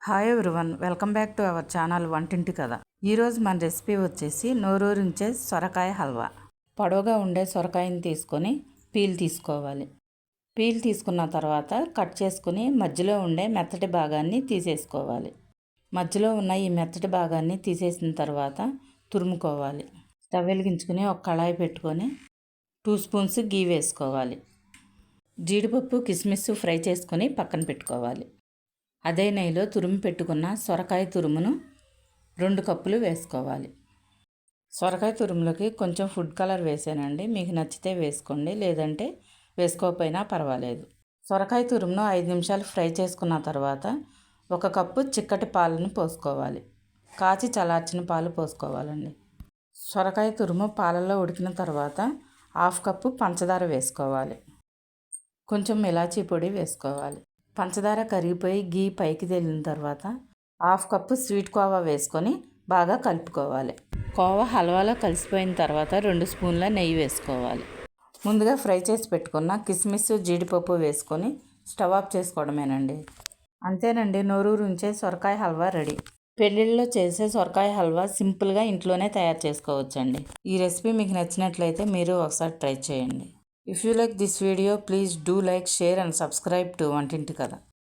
Hi everyone, welcome back to our channel వంటింటి కథ. ఈరోజు మన రెసిపీ వచ్చేసి నోరూరించే సొరకాయ హల్వా. పొడవుగా ఉండే సొరకాయని తీసుకొని పీల్ తీసుకోవాలి. పీల్ తీసుకున్న తర్వాత కట్ చేసుకుని మధ్యలో ఉండే మెత్తటి భాగాన్ని తీసేసుకోవాలి. మధ్యలో ఉన్న ఈ మెత్తటి భాగాన్ని తీసేసిన తర్వాత తురుముకోవాలి. స్టవ్ వెలిగించుకుని ఒక కళాయి పెట్టుకొని 2 స్పూన్స్ గీ వేసుకోవాలి. జీడిపప్పు కిస్మిస్ ఫ్రై చేసుకొని పక్కన పెట్టుకోవాలి. అదే నెయ్యిలో తురుము పెట్టుకున్న సొరకాయ తురుమును 2 కప్పులు వేసుకోవాలి. సొరకాయ తురుములోకి కొంచెం ఫుడ్ కలర్ వేసానండి, మీకు నచ్చితే వేసుకోండి, లేదంటే వేసుకోకపోయినా పర్వాలేదు. సొరకాయ తురుమును 5 నిమిషాలు ఫ్రై చేసుకున్న తర్వాత 1 కప్పు చిక్కటి పాలను పోసుకోవాలి. కాచి చల్లార్చిన పాలు పోసుకోవాలండి. సొరకాయ తురుము పాలల్లో ఉడికిన తర్వాత 1/2 కప్పు పంచదార వేసుకోవాలి. కొంచెం ఇలాచీ పొడి వేసుకోవాలి. పంచదార కరిగిపోయి గీ పైకి తేలిన తర్వాత 1/2 కప్పు స్వీట్ కోవా వేసుకొని బాగా కలుపుకోవాలి. కోవా హల్వాలో కలిసిపోయిన తర్వాత 2 స్పూన్ల నెయ్యి వేసుకోవాలి. ముందుగా ఫ్రై చేసి పెట్టుకున్న కిస్మిస్ జీడిపప్పు వేసుకొని స్టవ్ ఆఫ్ చేసుకోవడమేనండి. అంతేనండి, నోరూరించే సొరకాయ హల్వా రెడీ. పెళ్ళిళ్ళలో చేసే సొరకాయ హల్వా సింపుల్గా ఇంట్లోనే తయారు చేసుకోవచ్చండి. ఈ రెసిపీ మీకు నచ్చినట్లయితే మీరు ఒకసారి ట్రై చేయండి. If you like this video, please do like, share and subscribe to వంటింటి కథ.